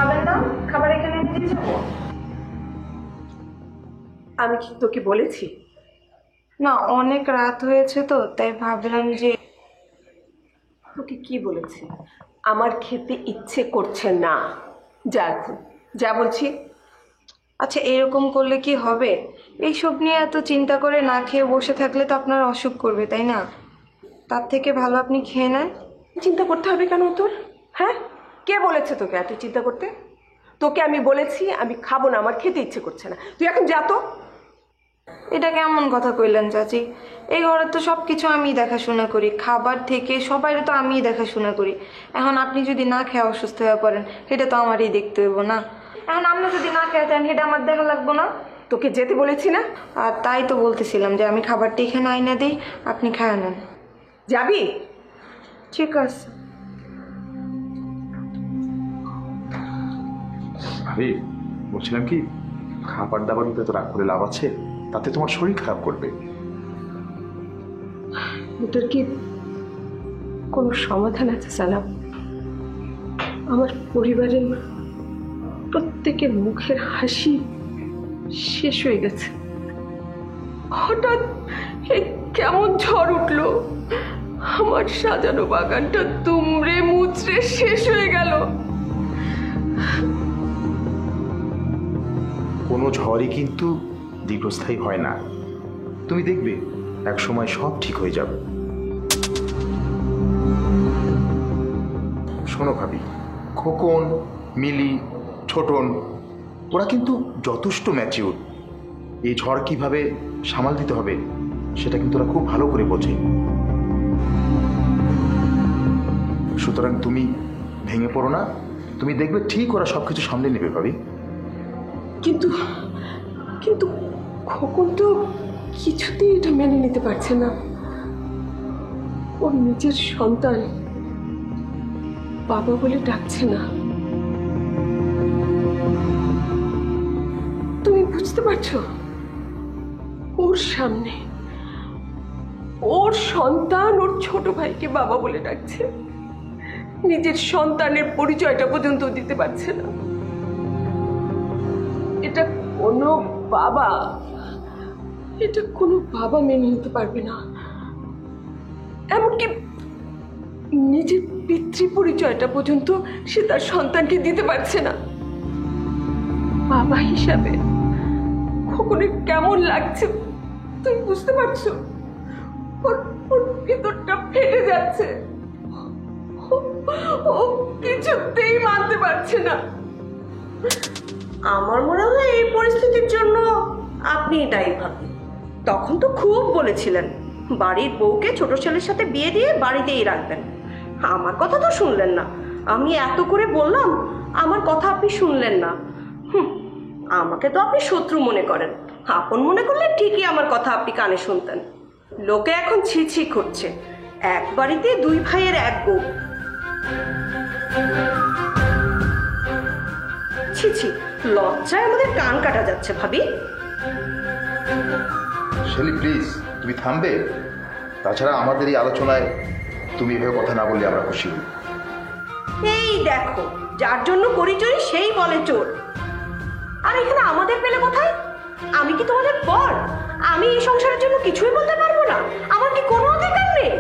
খাবেন না? খাবার এখানে দিয়ে যাবো? আমি কি তোকে বলেছি? না, অনেক রাত হয়েছে তো, তাই ভাবলাম যে। তোকে কি বলেছি? আমার খেতে ইচ্ছে করছে না। যা এখন, যা বলছি। আচ্ছা, এরকম করলে কি হবে? এইসব নিয়ে এত চিন্তা করে না খেয়ে বসে থাকলে তো আপনার অসুখ করবে, তাই না? তার থেকে ভালো আপনি খেয়ে নেন। চিন্তা করতে হবে কেন তোর? হ্যাঁ, কে বলেছে তোকে এত চিন্তা করতে? তোকে আমি বলেছি আমি খাবো না, আমার খেতে ইচ্ছে করছে না। তুই এখন যা তো। এটা কেমন কথা কইলেন চাচি? এই ঘরে তো সব কিছু আমিই দেখাশোনা করি, খাবার থেকে সবাই তো আমিই দেখাশোনা করি। এখন আপনি যদি না খেয়ে অসুস্থ হয়ে পড়েন, সেটা তো আমারই দেখতে হইব না? এখন আপনি যদি না খেয়ে দেন, সেটা আমার দেখা লাগবো না? তোকে যেতে বলেছি না? আর তাই তো বলতেছিলাম যে আমি খাবারটা এখানে আইনা দিই, আপনি খায় নেন। যাবি? ঠিক আছে। ভাবি, বলছিলাম কি, খাবার দাবার মধ্যে তো রাগ করে লাভ আছে? তাতে তোমার শরীর খারাপ করবে। ওটার কি কোনো সমাধান আছে সালাম? আমার পরিবারের প্রত্যেকের মুখের হাসি শেষ হয়ে গেছে। হঠাৎ এই কেমন ঝড় উঠলো, আমার সাজানো বাগানটা দুমড়ে মুচড়ে শেষ হয়ে গেল। কোনো ঝড়ই কিন্তু দীর্ঘস্থায়ী হয় না। তুমি দেখবে এক সময় সব ঠিক হয়ে যাবে। শোনো ভাবি, খোকন, মিলি, ছোটন, ওরা কিন্তু যথেষ্ট ম্যাচিউর। এই ঝড় কিভাবে সামাল দিতে হবে সেটা কিন্তু ওরা খুব ভালো করে বোঝে। সুতরাং তুমি ভেঙে পড়ো না, তুমি দেখবে ঠিক ওরা সবকিছু সামলে নেবে ভাবি। কিন্তু কিন্তু খোকন তো কিছুতেই এটা মেনে নিতে পারছে না। ওর নিজের সন্তান বাবা বলে ডাকছে না। তুমি বুঝতে পারছো? ওর সামনে ওর সন্তান ওর ছোট ভাইকে বাবা বলে ডাকছে, নিজের সন্তানের পরিচয়টা পর্যন্ত দিতে পারছে না। এটা কোনো বাবা এটা কোনো বাবা মেনে নিতে পারবে না। এমনকি নিজের পিতৃ পরিচয়টা পর্যন্ত সে তার সন্তানকে দিতে পারছে না। বাবা হিসাবে খোকনের কেমন লাগছে তুমি বুঝতে পারছো? ওর ভিতরটা ফেটে যাচ্ছে। ও কিছুতেই মানতে পারছে না। আমার মনে হয় এই পরিস্থিতির জন্য আপনি দায়ী ভাবি। তখন তো খুব বলেছিলেন বাড়ির বউকে ছোট ছেলের সাথে বিয়ে দিয়ে বাড়িতেই রাখবেন। আমার কথা তো শুনলেন না। আমি এত করে বললাম, আমার কথা আপনি শুনলেন না। আমাকে তো আপনি শত্রু মনে করেন। আপন মনে করলে ঠিকই আমার কথা আপনি কানে শুনতেন। লোকে এখন ছি ছি করছে, এক বাড়িতে দুই ভাইয়ের এক বউ। ছি ছি, লজ্জায় আমাদের কান কাটা যাচ্ছে ভাবি। শেলি প্লিজ, তুমি থামবে? তাছাড়া আমাদের এই আলোচনায় তুমি এভাবে কথা না বললে আমরা খুশি হই। এই দেখো, যার জন্য করি চোরি সেই বলে চোর। আর এখানে আমাদের পেলে কোথায়? আমি কি তোমাদের পর? আমি এই সংসারের জন্য কিছুই বলতে পারবো না? আমার কি কোনো অধিকার নেই?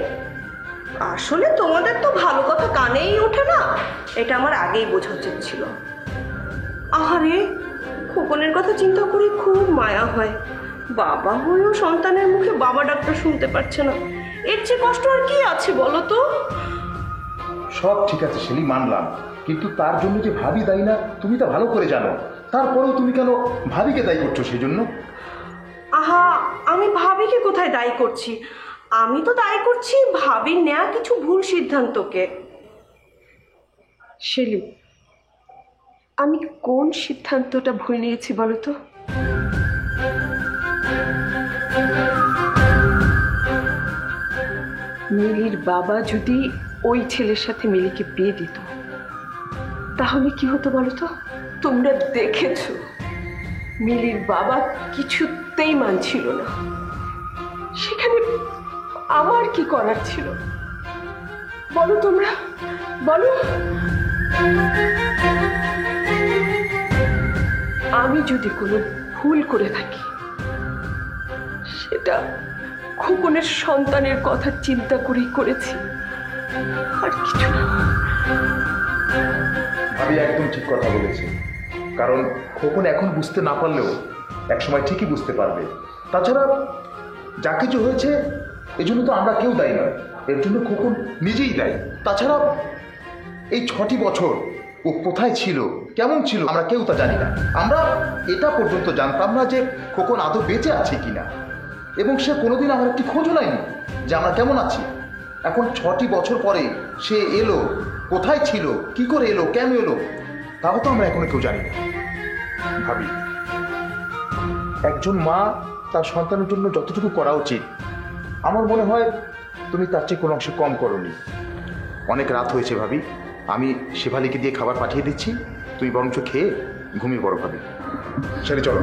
আসলে তোমাদের তো ভালো কথা কানেই ওঠে না, এটা আমার আগেই বোঝা উচিত ছিল। আহারে, খোকনের কথা চিন্তা করে খুব মায়া হয়। বাবা হয়েও সন্তানের মুখে বাবা ডাকটা শুনতে পারছে না। এর চেয়ে কষ্ট আর কি আছে বলো তো? সব ঠিক আছে শেলি, মানলাম, কিন্তু তার জন্য যে ভাবি দায়ী না তুমি তা ভালো করে জানো। তারপরেও তুমি কেন ভাবিকে দায়ী করছো সেই জন্য? আহা, আমি ভাবিকে কোথায় দায়ী করছি? আমি তো দায়ী করছি ভাবির নেয়া কিছু ভুল সিদ্ধান্তকে। শেলি, আমি কোন সিদ্ধান্তটা ভুল নিয়েছি বলো তো? মিলির বাবা যদি ওই ছেলের সাথে মিলিকে বিয়ে দিত, তাহলে কি হতো বলো তো? তোমরা দেখেছো মিলির বাবা কিছুতেই মানছিল না। সেখানে আমার কি করার ছিল বলো তোমরা, বলো। আমি যদি কোনো ভুল করে থাকি সেটা খোকনের সন্তানের কথা চিন্তা করেই করেছি, আর কিছু না। ভাবি একদম ঠিক কথা বলেছে, কারণ খোকন এখন বুঝতে না পারলেও একসময় ঠিকই বুঝতে পারবে। তাছাড়া যা কিছু হয়েছে এজন্য তো আমরা কেউ দায়ী নয়, এর জন্য খোকন নিজেই দায়ী। তাছাড়া এই 6টি বছর ও কোথায় ছিল, কেমন ছিল, আমরা কেউ তা জানি না। আমরা এটা পর্যন্ত জানতাম না যে খোকন আদৌ বেঁচে আছে কিনা, এবং সে কোনোদিন আমার একটি খোঁজও নেয়নি যে আমরা কেমন আছি। এখন 6টি বছর পরে সে এলো, কোথায় ছিল, কি করে এলো, কেন এলো, তাও তো আমরা এখনো কেউ জানি না। ভাবি, একজন মা তার সন্তানের জন্য যতটুকু করা উচিত, আমার মনে হয় তুমি তার চেয়ে কোনো অংশে কম করোনি। অনেক রাত হয়েছে ভাবি, আমি শেফালিকে দিয়ে খাবার পাঠিয়ে দিচ্ছি, তুমি বরঞ্চ খেয়ে ঘুমিয়ে পড়ো ভাবি। সেটা চলো।